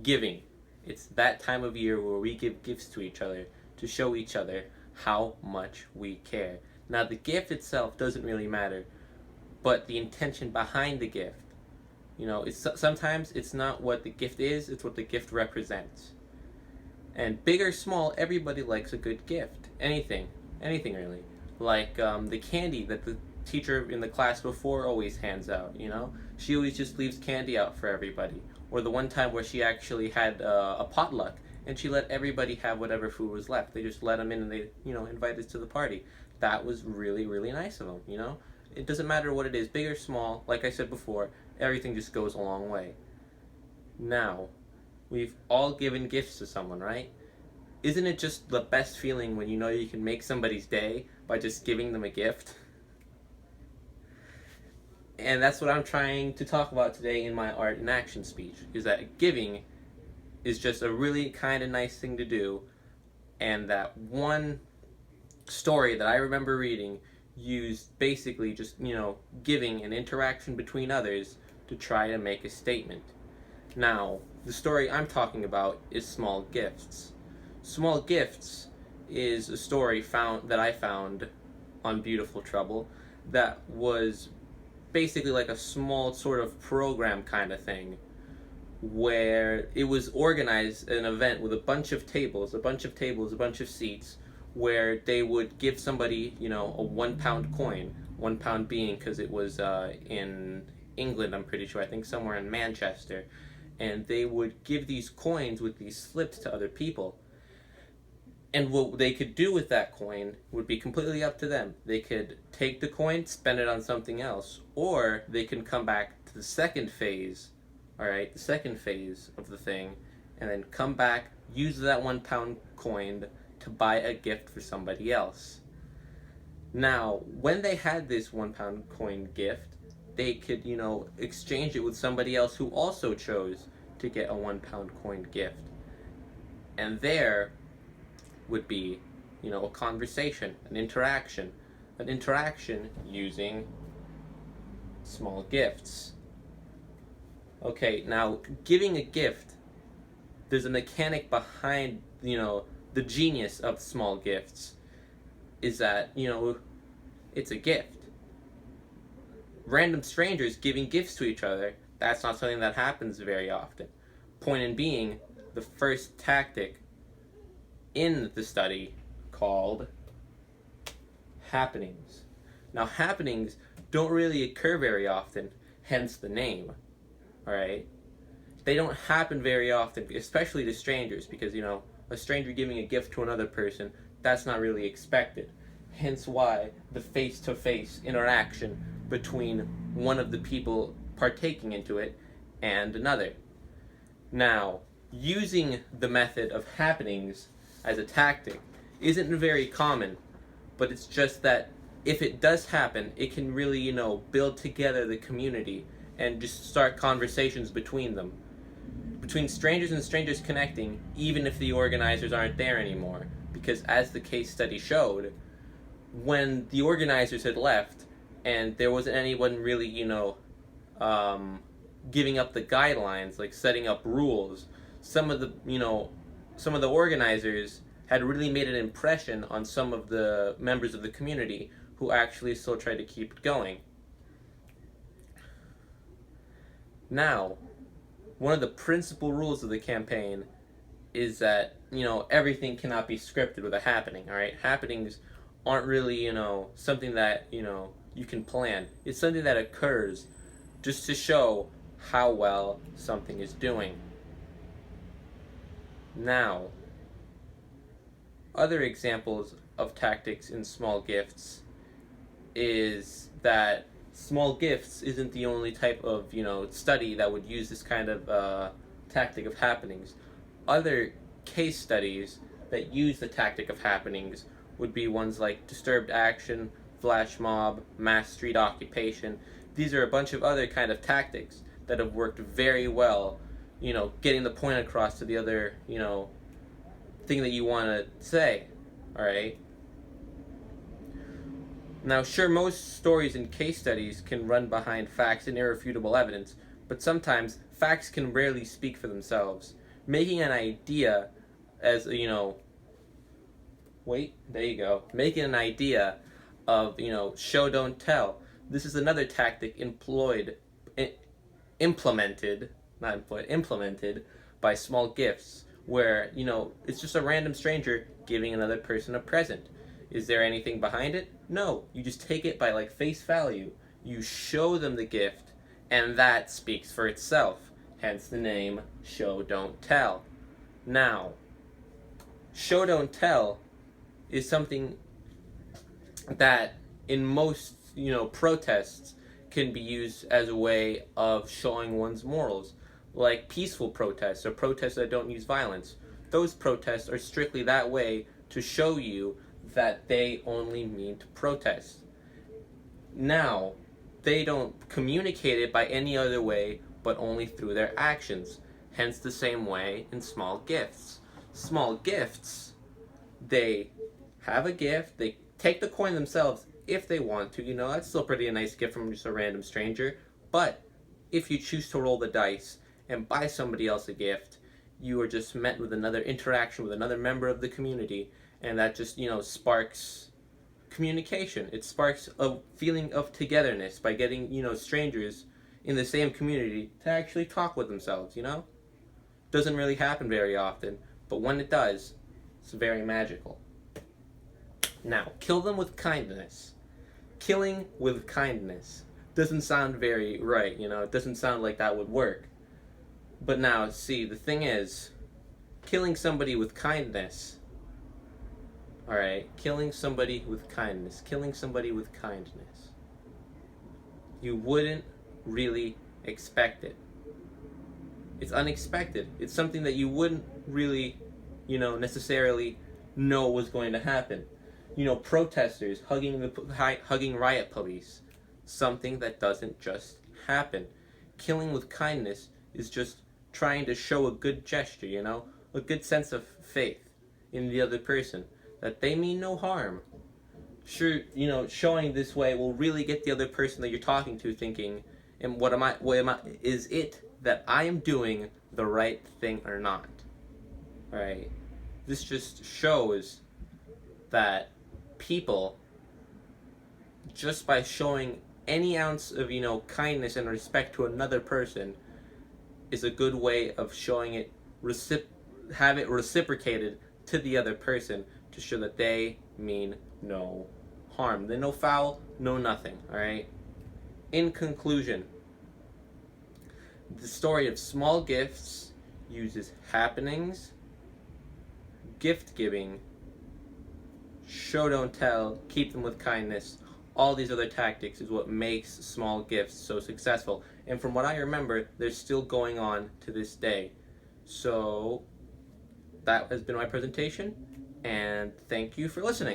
giving. It's that time of year where we give gifts to each other to show each other how much we care. Now, the gift itself doesn't really matter, but the intention behind the gift. Sometimes it's not what the gift is, it's what the gift represents. And big or small, everybody likes a good gift. Anything really. Like the candy that the teacher in the class before always hands out. She always just leaves candy out for everybody. Or the one time where she actually had a potluck and she let everybody have whatever food was left. They just let them in and they invited us to the party. That was really, really nice of them. It doesn't matter what it is, big or small, like I said before, everything just goes a long way. Now, we've all given gifts to someone, right? Isn't it just the best feeling when you know you can make somebody's day by just giving them a gift? And that's what I'm trying to talk about today in my art in action speech, is that giving is just a really kind of nice thing to do, and that one story that I remember reading used basically just, giving an interaction between others to try to make a statement. Now, the story I'm talking about is Small Gifts. Small Gifts is a story that I found on Beautiful Trouble that was basically like a small sort of program kind of thing where it was organized an event with a bunch of tables, a bunch of seats, where they would give somebody, a £1 coin, £1 being because it was in England, I'm pretty sure, I think somewhere in Manchester, and they would give these coins with these slips to other people. And what they could do with that coin would be completely up to them. They could take the coin, spend it on something else, or they can come back to the second phase, the second phase of the thing, and then come back, use that £1 coin to buy a gift for somebody else. Now, when they had this £1 coin gift, they could, exchange it with somebody else who also chose to get a £1 coin gift. And there would be, a conversation, an interaction using small gifts. Okay, now, giving a gift, there's a mechanic behind, the genius of small gifts is that, it's a gift. Random strangers giving gifts to each other, that's not something that happens very often. Point in being, the first tactic in the study called happenings. Now, happenings don't really occur very often, hence the name, alright? They don't happen very often, especially to strangers, because, a stranger giving a gift to another person, that's not really expected. Hence why the face-to-face interaction between one of the people partaking into it and another. Now, using the method of happenings as a tactic isn't very common, but it's just that if it does happen, it can really, build together the community and just start conversations between them. Between strangers and strangers connecting, even if the organizers aren't there anymore. Because as the case study showed, when the organizers had left and there wasn't anyone really, giving up the guidelines, like setting up rules, some of the organizers had really made an impression on some of the members of the community who actually still tried to keep it going. Now, one of the principal rules of the campaign is that, everything cannot be scripted with a happening, alright? Happenings aren't really, something that, you can plan. It's something that occurs just to show how well something is doing. Now, other examples of tactics in small gifts is that small gifts isn't the only type of, study that would use this kind of tactic of happenings. Other case studies that use the tactic of happenings would be ones like disturbed action, flash mob, mass street occupation. These are a bunch of other kind of tactics that have worked very well, getting the point across to the other, thing that you want to say, alright? Now, sure, most stories and case studies can run behind facts and irrefutable evidence, but sometimes facts can rarely speak for themselves. Making an idea as, wait, there you go. Making an idea of, show, don't tell. This is another tactic implemented, not employed, implemented by small gifts where, it's just a random stranger giving another person a present. Is there anything behind it? No. You just take it by like face value. You show them the gift, and that speaks for itself. Hence the name Show Don't Tell. Now, Show Don't Tell is something that in most, protests can be used as a way of showing one's morals. Like peaceful protests or protests that don't use violence. Those protests are strictly that way to show you that they only mean to protest. Now, they don't communicate it by any other way but only through their actions. Hence the same way in small gifts. Small gifts, they have a gift, they take the coin themselves if they want to, that's still pretty a nice gift from just a random stranger. But if you choose to roll the dice and buy somebody else a gift, you are just met with another interaction with another member of the community, and that just, sparks communication. It sparks a feeling of togetherness by getting, strangers in the same community to actually talk with themselves, Doesn't really happen very often, but when it does, it's very magical. Now, kill them with kindness. Killing with kindness doesn't sound very right, it doesn't sound like that would work. But now, see, the thing is, killing somebody with kindness, alright, killing somebody with kindness, you wouldn't really expect it. It's unexpected. It's something that you wouldn't really, necessarily know was going to happen. Protesters hugging riot police. Something that doesn't just happen. Killing with kindness is just trying to show a good gesture, a good sense of faith in the other person, that they mean no harm. Sure, showing this way will really get the other person that you're talking to thinking, and is it that I am doing the right thing or not? Right? This just shows that people, just by showing any ounce of, kindness and respect to another person, is a good way of showing it, have it reciprocated to the other person to show that they mean no harm. They're no foul, no nothing, alright? In conclusion, the story of small gifts uses happenings, gift giving, show don't tell, keep them with kindness, all these other tactics is what makes small gifts so successful. And from what I remember, they're still going on to this day. So that has been my presentation, and thank you for listening.